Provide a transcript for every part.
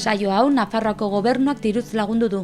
Saio hau Nafarroako gobernuak diruz lagundu du.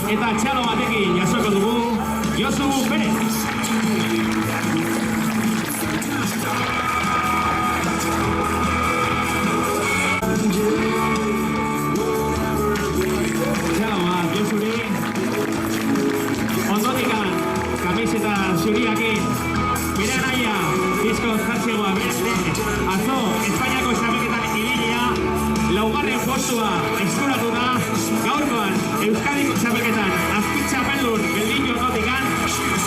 eta txalo batekin jasoko dugu Josu Perez. Txalo bat Josuri. Ondotikan kamiseta zuriakin bere anaia bizkoz jartzegoa atzo Espainiako txapelketan ibilia laugarren postua eskuratu da. Gaurkoan Euskadiko txapelketan azpi txapeldun geldin ondotikan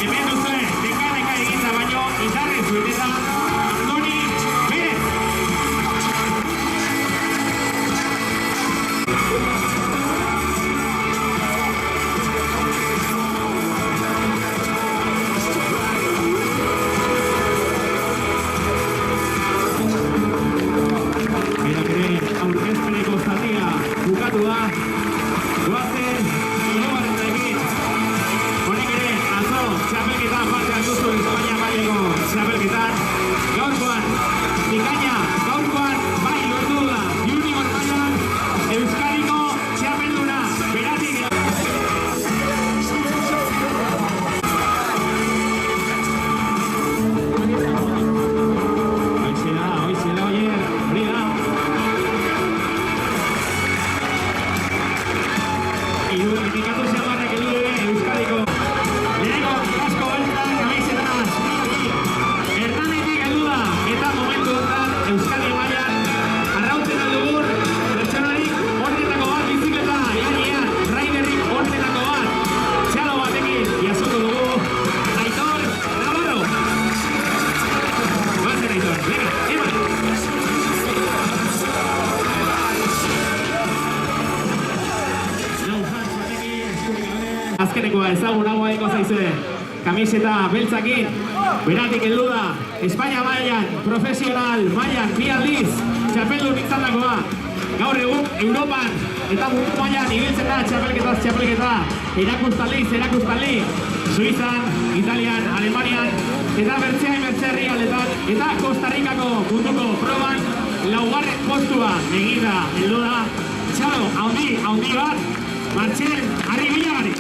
hemen duzue deka eginda baino indarrez beteta Andoni Perez. Aurkezpeneko zatia bukatu da. Goazen hirugarrenarekin. Honek ere atzo txapelketan parte hartu zuen Espainia mailako txapelketan. Gaurkoan bikaina, gaurkoan bai lortu da junior mailan Euskadiko txapelduna beratik. Hoizela, oier, hori da. Indikatu zegoatak edu dure Euskadiko lehenko kasko beltan kamizetan Ertanetik edu da eta momentu dutan Euskadi mailan arrautzen aldugun pertsonarik horretako bat bizikleta ianian, raiderrik horretako bat txalo batekin jasoko dugu Aitor Navarro. Bazen Aitor, venga, eman! Azkenekoa ezagunagoa eko zaizue kamiseta beltzakin beratik heldu da Espainia mailan profesional mailan bi aldiz txapeldun izandakoa. Gaur egun Europan eta mundu mailan ibiltzen da txapelketa erakustali Suizan, Italian, Alemanian eta bertzea aldetan eta Costa Ricako munduko proban laugarren postua eginda heldu da. Txalo, haundi bat Martxel Arribillagari.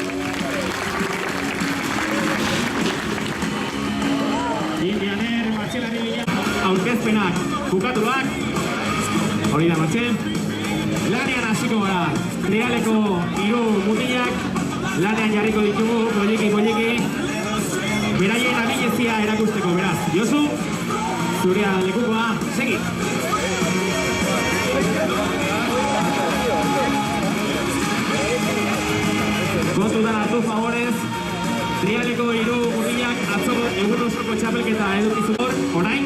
Indianer, Martxel Arribillagari. Aurkezpenak bukatuak. Hori da Martxel. Lanean hasiko gara. Trialeko hiru mutilak. Lanean jarriko ditugu, poliki. Beraien abilezia erakusteko, beraz. Josu, zurea lekukoa, segi. Kontutan hartu favorez, trialeko hiru mutilak atzo egun osoko txapelketa edukizukor, orain,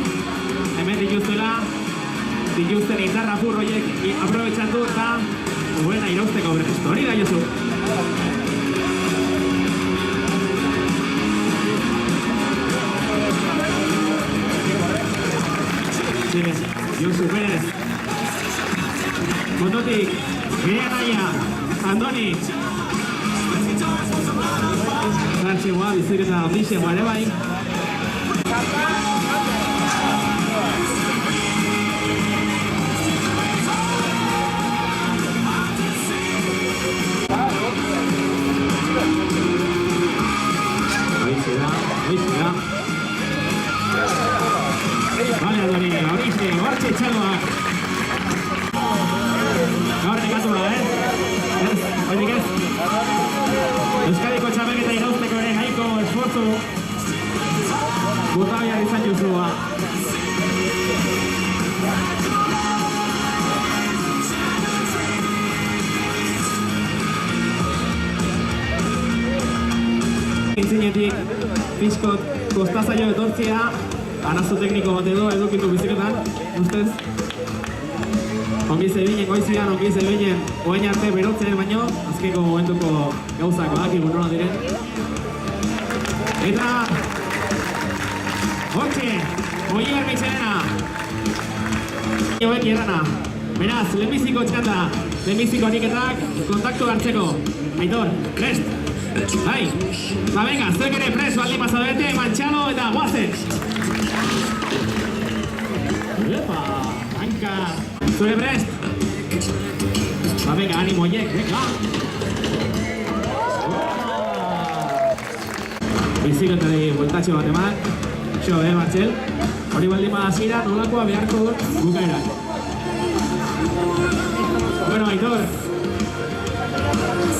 hemen dituzten indar apur horiek aprobetxatu eta buena irauzteko berrestu. Hori da, Josu. Josu Perez. Mototik, bere anaia, Andoni. Zartxegoa, biziketa ondixegoa ere bai. Hoizera. Bale, Andoni, hortxe txaloak. Gaur nekatu da, Oidik ez? Euskadiko txapelketa irauzteko ere nahiko esfortzu bota behar izan Josua. Intzinetik pixkot kostazaio etortzea arazo tekniko bat edo edukitu biziketan, ustez? Ongi zebinen goizian, ongi zebinen oain arte berotzen baino, azkeko momentuko gauzak badakigu nola diren. Eta hortxe, Oier Mitxelena Oeki errana. Beraz, lehenbiziko txanda, lehenbiziko ariketak kontaktu hartzeko. Aitor, prest! Bai, venga, zuek ere prest baldin pasabete, mantxalo eta guazen! Epa, hanka! Zure prest! Venga, animo, Oiek, venga! Bizikletari bueltatxo bat eman. Xo, Martxel? Hori baldin hasiera nolakoa beharko bukaera. Bueno, Aitor.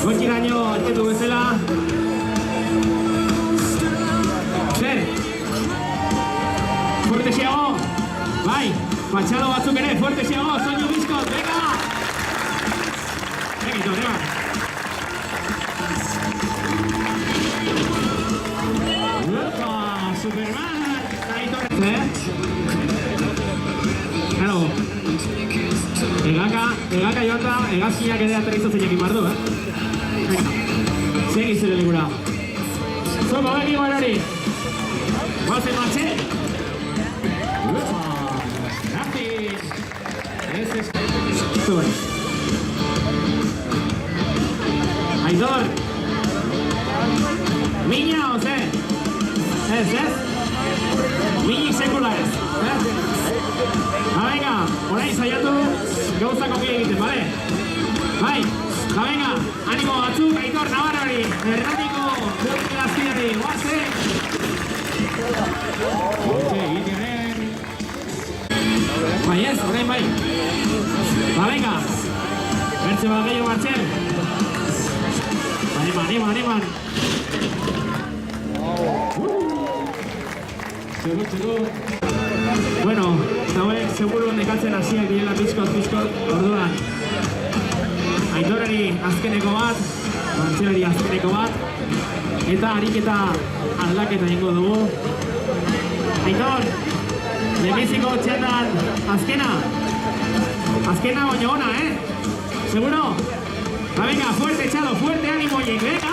Gotxiraino alketu bezala. Zer? Fuerte xeago. Bai, patxalo batzuk ere, fuerte xeago, soinu bizkot, venga! Venga, Aitor, venga. Uepa, Superman! Aitor, Claro, egaka joan da, egazkinak ere aterrizatzen jakin bardu, Segi zure ligura. Zoko, begi barari. Guazen matxe. Uepa, gracias. Zuen. Aitor. Miña, oze? Ez? Miñi sekula ez. Venga, orain saiatu gauzak ongi egiten, bale? Bai, venga, animo batzuk, Aitor Navarrori, erratiko gaztiari, guaze! Egiten. Bai ez, orain bai. Venga, bertze bat gehiago Martxel. Animan. Segur. Bueno, zauek seguru nekatzen hasiak direla pizkot, orduan. Aitorari azkeneko bat, Martxelari azkeneko bat, eta ariketa aldaketa ingo dugu. Aitor, lehenbiziko txandan azkena baino ona, Seguro? Venga, fuerte, Chalo, fuerte, ánimo, y venga.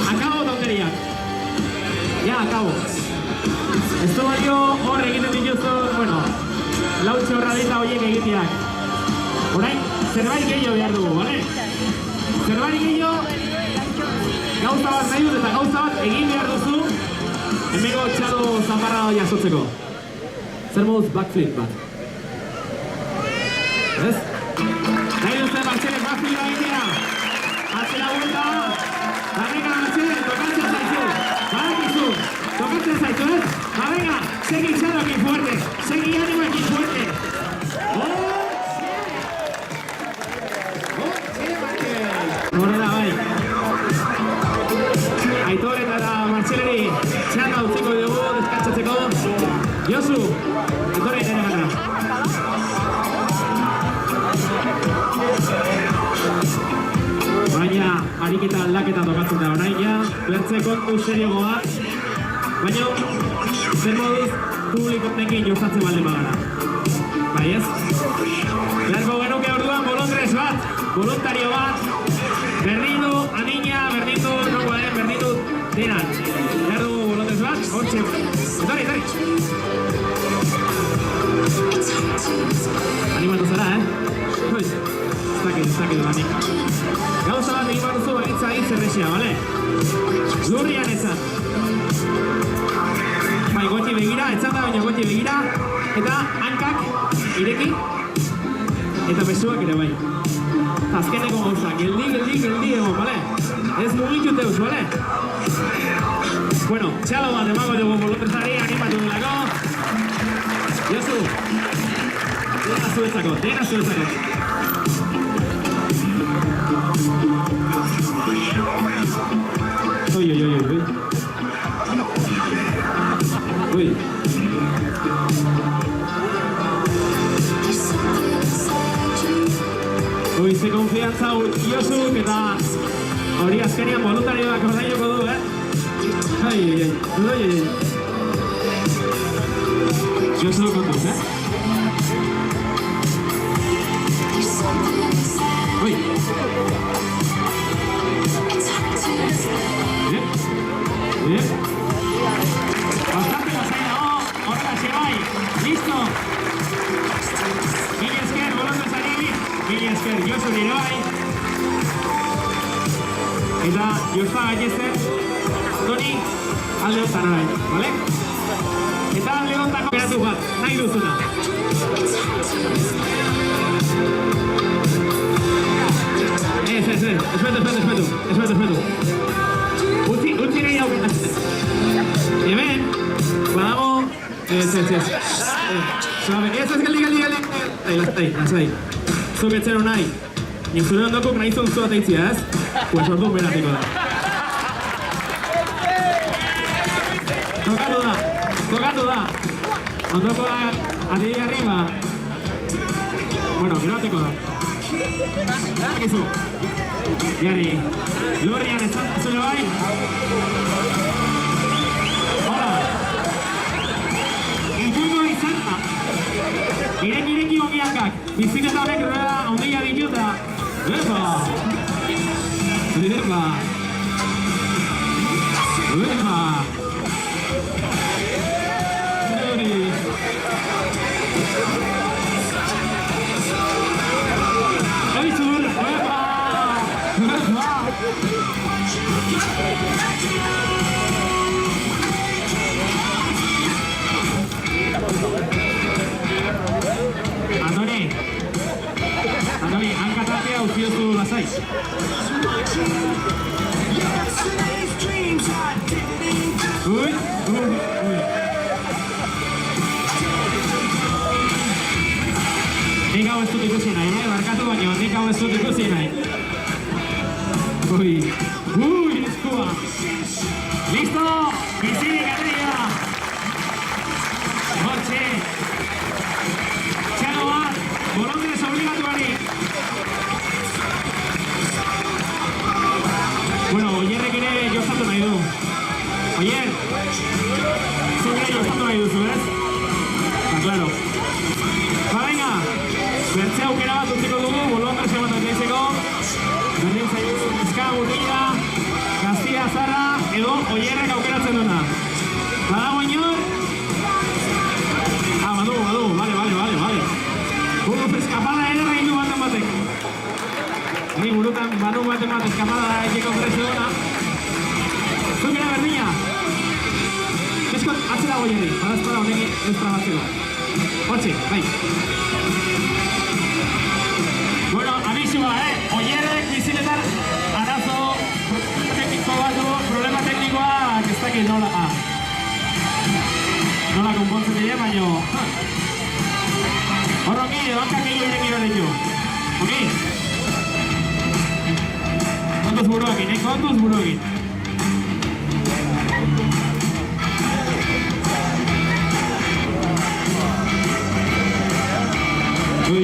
Acabo tontería. Ya, acabo. Esto balio hor egiten dituzu, bueno, lautxe horradita horiek egiteak. Orain, zerbait gehiago behar dugu, bale? Zerbait gehiago, gauza bat nahi dut eta gauza bat egin behar duzu, hemengo Txalo zanbarra jasotzeko. Zer moduz backflip bat. Ez? Nahi duzte Martxelen backflip egitea. Atzera vuelta. Venga, Martxelen, tokatzen zaizu. Badakizu, tokatzen zaizu, ez? Venga, segi Txalokin fuerte. Segi animoekin fuerte. Horrela, bai. Aitor eta Martxeleri txanda utziko dugu deskantzatzeko. Josu, Aitorri ere gara. Baina, ariketa aldaketa tokatzen da orain ja, bertze kontu seriogoa. Baina, zer moduz publikotekin jostatzen baldin bagara. Bai ez? Beharko genuke orduan bolondrez bat, voluntario bat, berdindu, adina, berdindu, nokoaren, berdindu, denan. Behar dugu bolondrez bat, hortxe. Etorri. Animatu zara, Ez dakit, bani. Gauza bat egin baduzu bagitza egin zerrexea, bale? Lurrian ezan. Bai, goti begira, etzata baina goti begira. Eta hankak ireki. Eta besuak ere bai. Azkeneko gauza, geldi egon, bale? Ez mugitu teuz, bale? Bueno, Txalo bat emago dugu bolondrezari, animatu dugulako. Josu, dena zuetzako. Ui. Ui, ze konfiantza Josu, eta hori azkenian voluntarioak ordainoko du, Ai. Josu kontuz, Ui. Bastante pasaina, horrela xe bai, listo. Mil esker, bolondrezari, mil esker, Josu nire bai. Eta Josta gaitezten, Toni, alde honetan orain, bale? Eta alde honetako geratu bat, nahi duzuna. Espetu. Utzi nahi dauk. Hemen, badago... Ez. Ez galdi. Lasai. Zuk etzero nahi. Nik zure ondokuk nahi zonzua teitzia, ez? Pues ordu beratiko da. Tokatu da. Ondoko da, atiri arriba. Bueno, beratiko da. Gizu. Jarri. Lurrian ez zure bai. Hola. Entzungo izan. Ireki ongiakak. Bizikleta honek rueda ondia dituta. Epa. Aizur. Andoni, hankatatea uziozu lasai. Ui. Nik hau ez dut ikusi nahi, barkatu baino, nik hau ez dut ikusi nahi. Ui, eskua. Listo, bizirik atrila. Hortxe. Txano bat, bolondrez obligatuari. Bueno, Oierrek ere jozatu nahi du. Oier, zuk ere jozatu nahi duzu, ez? Claro. Venga, bertze aukera bat utziko dugu, bolondrez bat atleitzeko. Berdin zaitu bizka gurtila, gaztia zarra, edo Oierrek aukeratzen duna. Badago inor? Badu, vale. Eskapada ere reinu batek. Ni burutan banu bat eskapada egiko preso duna. Zukera berdina. Eskot, atzera Oierri, badazpada honekin ez trabatzeko. Hortxe, bai. Bueno, abisua, Oierrek bizikletan arazo tekniko bat du, problema teknikoak ez dakit nola konpontzen dira, baino... Horroki, hankak egin ireki behar ditu. Oki? Kontuz buruakin, kontuz buruakin. Ui.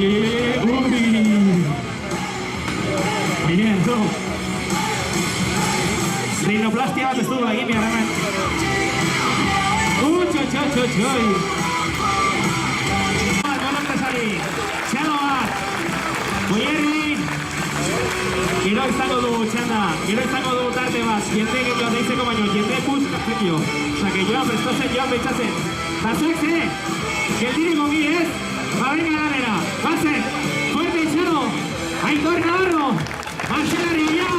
Bien, tu. Rinoplastia bat ez du egin behar hemen. Txoi. Txano bat. Oierri. Gero izango dugu txanda. Gero izango dugu tarte bat. Jende gehiago deitzeko baino. Jende puzkatzekio. Osa, que joan prestozen, joan beitzatzen. Bazuek ze. Geldirik ongi ez. Venga lanera. Bazen. Fuerte Txano. Aitor Navarro. Marxelari ya.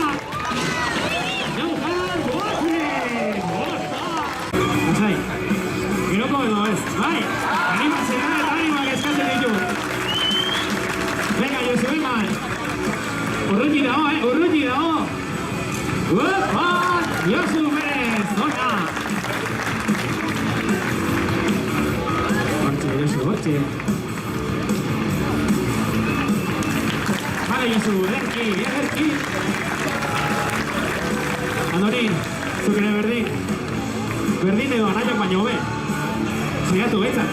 Euskal Boazne. Osai. Geroko edo ez. Bai. Animatzen gara eta animak eskatzen ditu. Venga, Josu, venga. Urruti dago. Uepa! Josu Perez, hola. Hortxe. Vale, Josu, erki. Andorin, zuk ere berdin. Berdin edo anaiak baino hobe. Zaiatu betzak,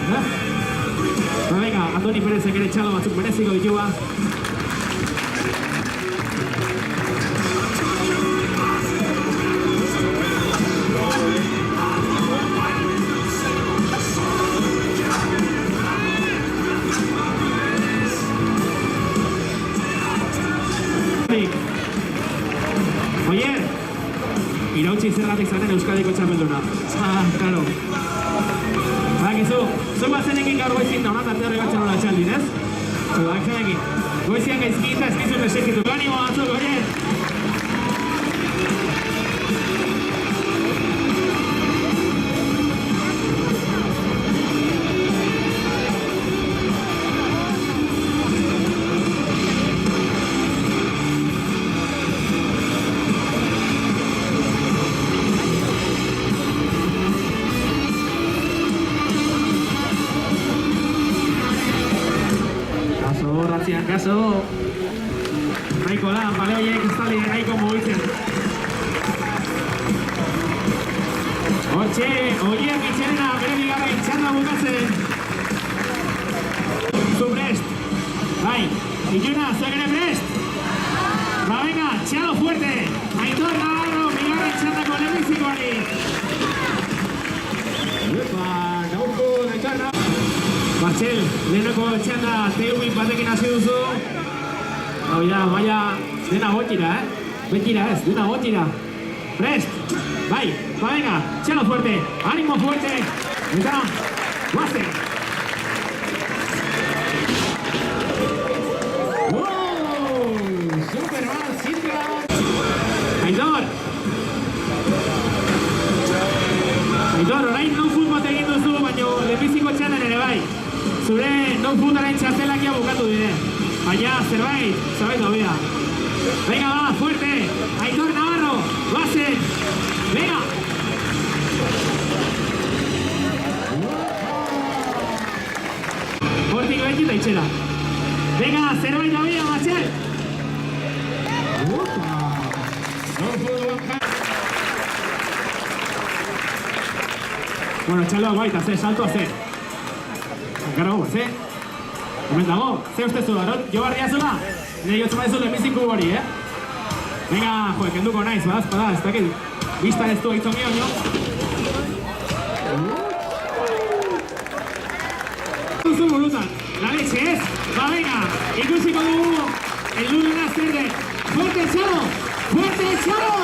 venga, Andoni Perezek ere txalo batzuk mereziko ditua. Oier, irautzi zergatik zaten Euskadiko txapelduna. Claro. Bakizu, zuk bazenekin gaur goizin da honan tartea horregatzen hola txaldin, ez? Zuk bazenekin. Goizian gaizkita eskizun esekitu. Animo batzuk, Oier! Kaso, ratzian, kaso. Nahiko da, bale horiek ez tali nahiko mugitzen. Hortxe, horiek itxerena, bere bigarren txanda bukatzen. Zu prest. Bai, Iluna, zuek ere prest. Ba, venga, txalo fuerte. Aitor Navarro, bigarren txandako lehenbizikoari. Epa, gaurko Aitor Navarro. Martxel, lehenako txanda TV batekin hasi duzu. Hau ja, baina, dena gotira, Betira ez, dena gotira. Prest. Bai, ba, venga, txalo fuerte. Ánimo fuerte. Eta, guazen. Aitor, orain non-food bat egin duzu, baina lehenbiziko txandan ere bai. Zure non-foodaren txartelakia bukatu dire. Baina zerbait hobea. Venga, va, fuerte. Aitor Navarro, bazen. Venga. Hortik behin eta itxera. Venga, zerbait hobea, Martxel. Bueno, txaloak baita, salto, Garo, hemen dago, uste zu, arot, jo barria zula? Nire jotzen baizu lehenbiziko hori, Venga, joe, kenduko naiz, badazpada, ez dakit, biztan ez du aitzon gio, Zuzu burutan, la leche, ez? Ba, venga, ikusiko dugu, el lunes azterde, fuerte txalo! Fuerte txalo!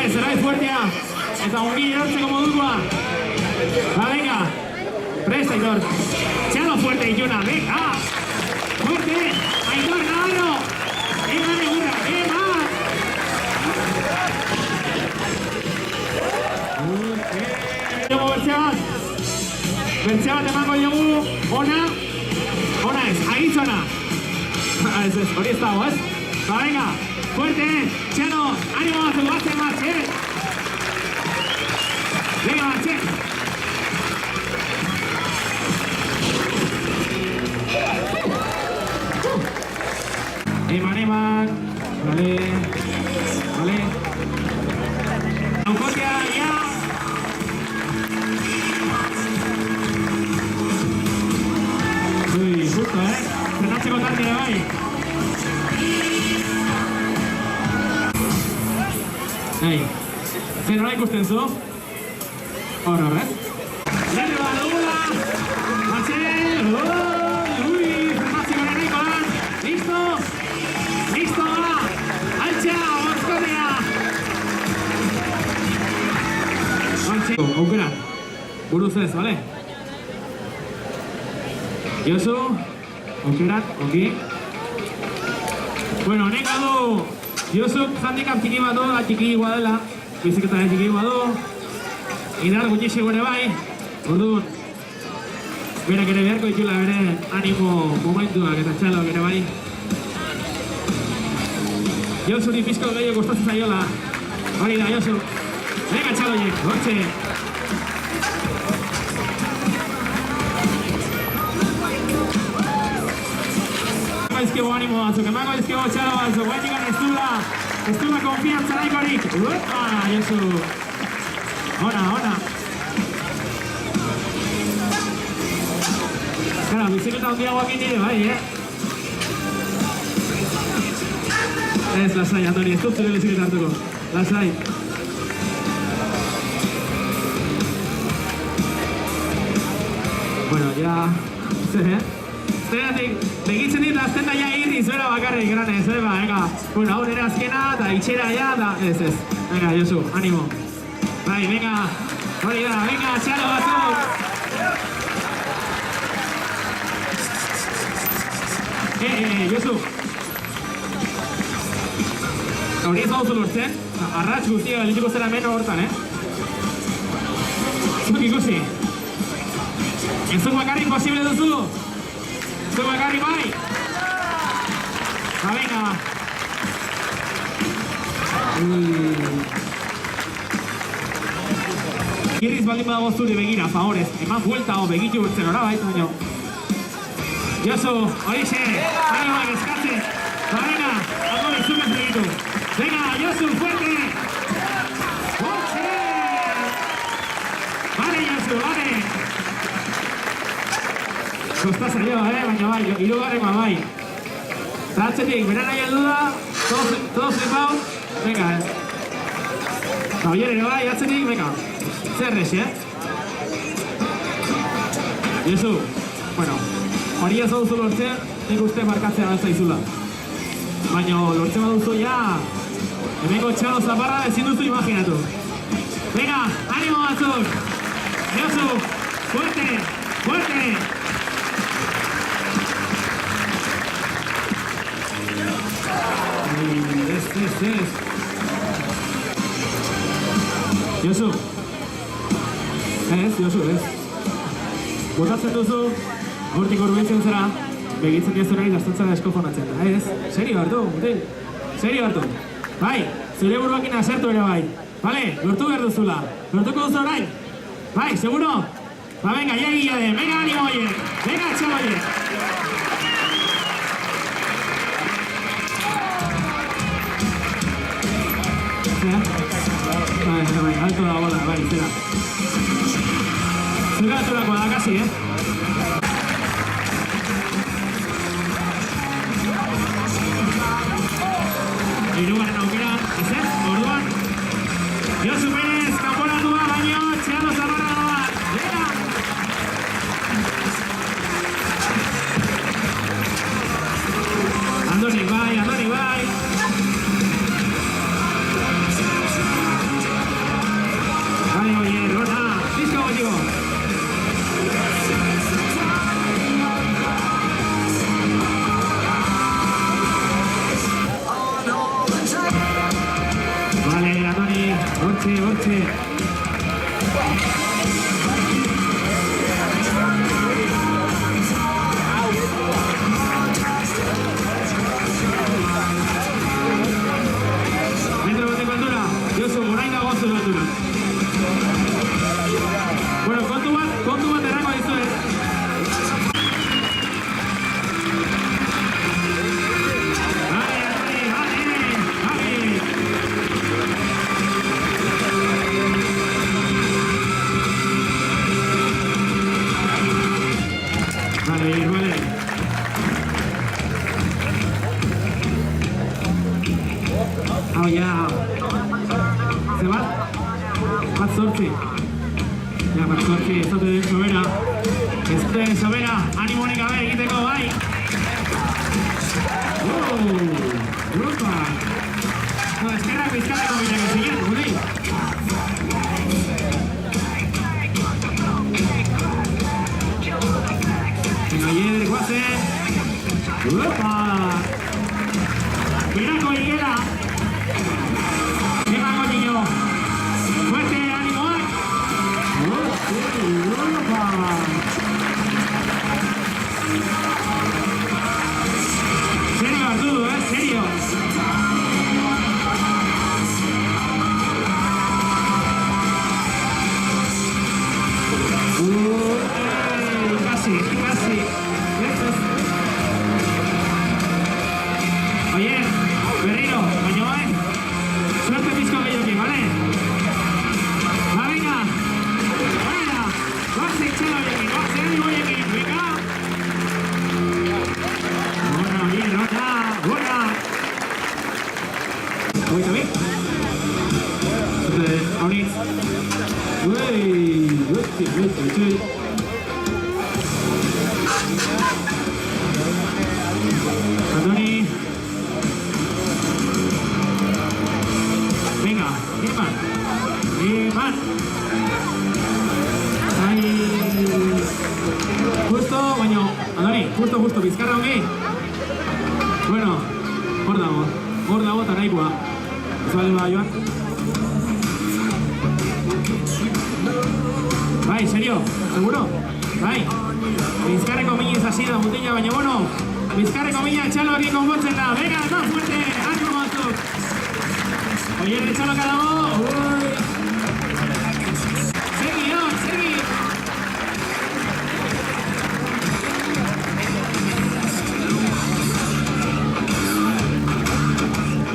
Zerbait fuertea, eta ongi erortzeko modukua. Ba, venga, presta, Aitor. Txalo fuerte, Iluna, venga. Fuerte, Aitor Navarro. Venga, negurra, venga. Jogu bertze bat emango jogu, ona ez, agitzona. Hori ez dago, ez? Ba, venga. Fuerte, Txano, ánimo, Martxel, Martxel. Venga, Martxel. Eman, vale. Aukotea, ya. Uy, justo, Frenatxeko tarde bai. Ei, zer nola ikusten zu? Horra, Lehen bat dugula! Martxel! Ui, fermatzeko nahiko lan! Listo! Listo, ba! Altxa, Orzkotea! Martxel, aukera. Buruz ez, bale? Josu, aukerat, ongi. Bueno, honek adu Josuk handicap txiki bat du, txiki guadela, biziketaren txiki bat du, indar gutxi gure bai, orduan, berak ere beharko ditula bere animo momentuak eta txaloak ere bai. Josuri pizko gehiago kostatzen zaiola, hori da Josu, venga txaloiek, hortxe. Ezkibo animo batzuk, emango ezkibo txalo batzuk, guainikan ez dula konfiantza nahikorik. Uepa, Josu. Ona. Gara, biziketa handiagoak indire bai, Ez, lasai, Antoni, ez dut zure biziketa hartuko. Lasai. Bueno, ya... Zeratik, begitzen dit, azten da ja irri zuera bakarrik, granez, venga. Bueno, hau nire azkena, eta itxera ja, eta ez. Venga, Josu, animo. Bai, venga, hori da, venga, txalo batzuk. Josu. Hori ez hauzu lortzen, arratx guztia galituko zera meno hortan, Zuk ikusi. Zuk bakarrik posible duzu. Zuk bakarrik bai. Venga, venga. Kirriz baldin badago zuri begira, favorez. Eman buelta hau begitu urtzen orabait, baino. Josu, horixe, animoak eskatzen. Ba, venga, Andoni, zupez begitu. Venga, Josu, fuerte! Hortxe! Vale, Josu, vale! Kosta zaio, baina bai, hirugarren bai. Zatzetik, bera nahi aldu da, todos flipaos. Venga, Javier ere bai, atzetik, venga. Zerrez, Josu, bueno, hori ez duzu lortzen, nik uste markatzea bat zaizula. Baina lortzen baduzu ja, hemengo txalo zaparra ezin duzu imaginatu. Venga, animo batzuk! Josu, fuerte, fuerte! Ez. Josu. Josu, ez. Botatzen duzu, hortik urbiltzen zera, begitzen diazunari dastantzara eskofonatzen. Ez, serio hartu, mutil. Serio hartu. Bai, zure buruakin asertu ere bai. Vale, lortu behar duzula. Lortuko duzu orain? Bai, seguro? Ba, venga, ya egia den. Venga, animo oiek. Venga, txalo oiek. Bai, alto da bola, bai, zera. Zura aturakoa da, kasi, Hirugarren aukera, ez? Orduan. Josu Perez, kanporatua, baino, txeano zamarra doa. Venga! Andoni bai. Vale, oye, Rona, disco contigo. Vale, Andoni, hortxe. Metro bateko altura, Josu, orain dago zure altura. Bueno, kontu bat errako dizu, Vale. Hau, ja. Ze bat zortzi. Ja, bat zortzi, ez dute den sobera. Ez dute den sobera, animonik gabe egiteko, bai. Grupa. No, eskerrak bizkarreko biteko ziren, guri. Ayer, guazen. Grupa. Berako higela. Emango niño. Fuerte, animoak. Grupa. Serio, Arturo, serio. Casi. Oye, berriro, baina bai, suerte pizko gehiokin, ¿vale? Ba, venga, guazik txelo gehiokin, venga! Buena! Goita bi? Haunitz. Guti. Andoni. Venga, Iman. Ai. Justo, baino, Andoni, justo, bizkarra hongi. Bueno, hor dago eta nahikoa. Ez bale ba, Joan? Bai, serio, seguro? Bai. Bizkarreko minez hasi da mutila, baina bueno, Bizkarreko mina txaloak konpontzen da. Venga, más fuerte, ánimo batzuk. Oierre txaloka dago. Segi, segi.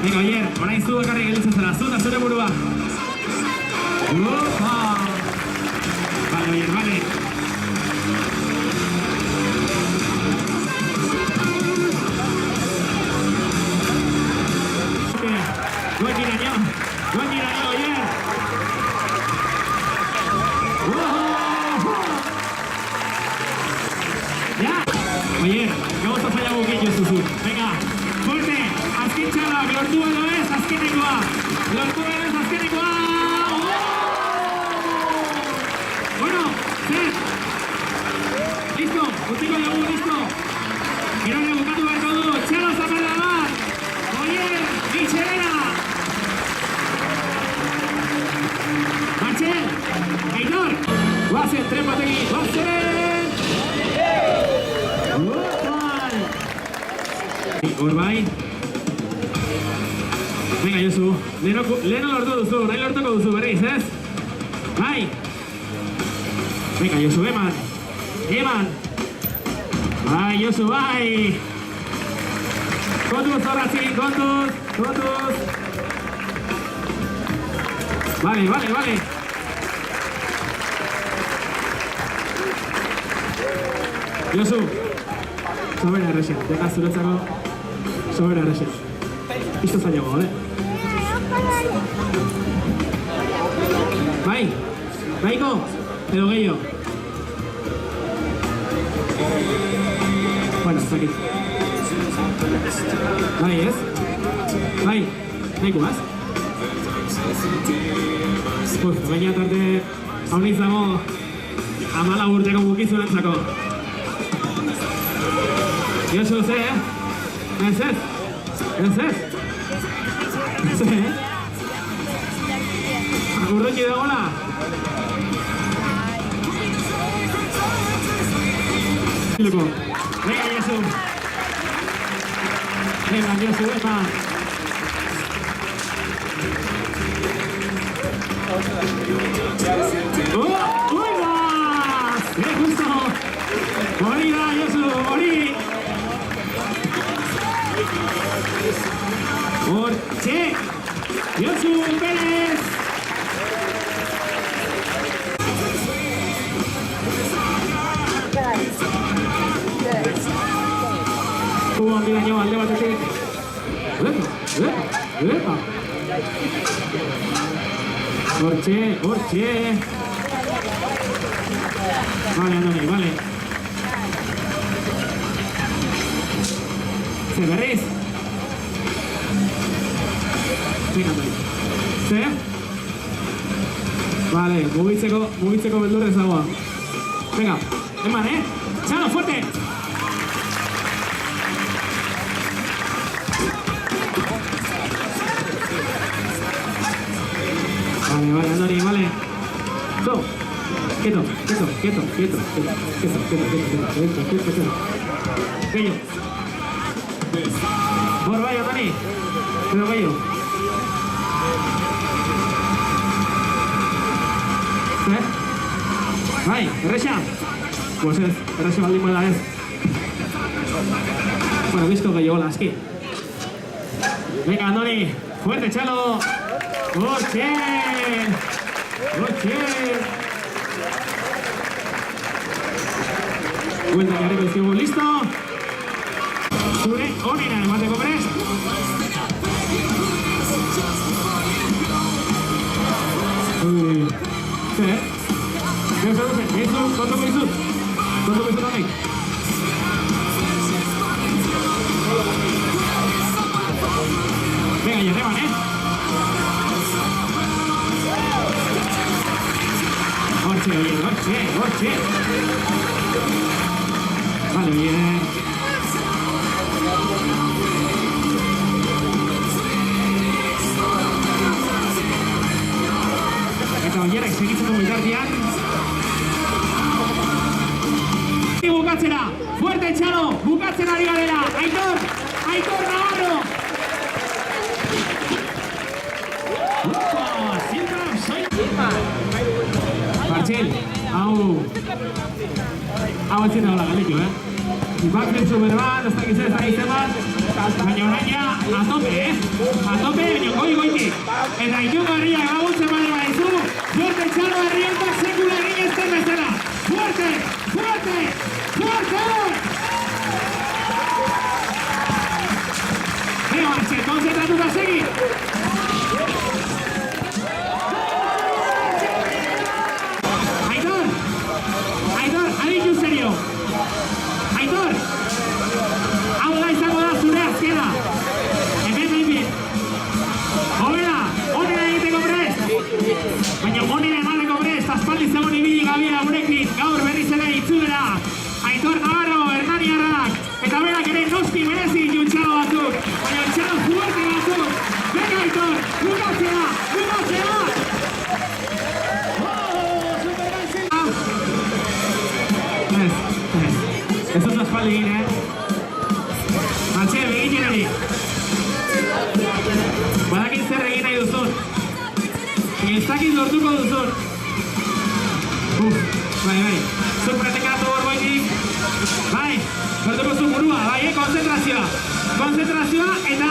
Venga, Oier, orain zu bakarrik gelditzen zara, zu eta zure burua. Opa! Vale, Oier, vale. Buen tiraño, Oier. Ya. Oier, gauza zaila gukin jozuzu. Venga, fuerte. Azken txalak, lortu edo ez, azkenekoa. Bueno, zer. Listo, utziko dugu, listo. Giroia bukatu beharko du, txalo zaparra bat. Oier, Michelena. Martxel, Aitor. Guazen, tren bategi, guazen. Hor bai. Venga, Josu, leheno lortu duzu, nahi lortuko duzu berriz, ez? Bai! Venga, Josu, eman! Bai, Josu, bai! Kontuz, horratzi, kontuz! Vale! Josu! Sobera errexen, dena zuretzako sobera errexen. Isto zailago, ole? Bai? Baiko? Edo gehiago? Bueno, zakit. Bai, ez? Bai, nahiko, ez? Baina tarte hau dago 14 urteko bukizurentzako. Josu, ze, eh? Ez? Urruti dagoela? Venga, Josu! Venga, Josu, epa! ¡Uy, más! ¡Qué justo! ¡Morí, Josu, morí! Hortxe! Josu Pérez! Hubo un tiraño alde batetik. Epa! Hortxe! Vale, Andoni, vale. Zer berriz? Venga, Andoni. Zer? Vale, mugitzeko beldurrez dagoa. Venga, eman, Txalo, fuerte! Vale, Andoni, vale. So, quieto. Bello. Por bai, Andoni. Pero bello. Bai, erresa. Pues ez, erresa baldin moela ez. Bueno, bizko gehiago aski. Venga, Andoni, fuerte, Txalo. Hortxe! Buelta jarriko izkigu, listo? Zure honena emateko prest. Zer? Kontuko izut honek. Venga, jarreban, Hortxe. Vale, bien. Eta oierak segitzeko bitartean. Bukatzera, fuerte Txalo, bukatzen ari garela. Martxel, hau etzin dagoela galetu, Backflip super bat, ez dakiz ez bat, baina orain ja, a tope, baina goitik. Eta Iñuko herriak laguntzen bade badizu, fuerte Txalo Herrientak sekula egin ez den bezala. Fuerte! Venga, Martxel, konzentratuta segi! Aitor, aditu serio! Aitor! Hau da izango da zure azkena! Hemen behin! Hobera! Honera egiteko prest! Baina honera emateko prest! Aspaldi zegoen ibili gabia gurekin! Gaur berriz ere itzulera! Aitor Navarro, Hernaniarrak! Eta berak ere noski merezi juntxalo batzuk! Baina txalo fuerte batzuk! Venga Aitor! Bukatzea! Ez dut aspaldi egin, Martxel, begin hori. Badakin zer egin nahi duzun. Ez dakit lortuko duzun. Bai. Zuk pretekatu borboitik. Bai, lortuko zu burua, bai, konzentrazioa. Konzentrazioa eta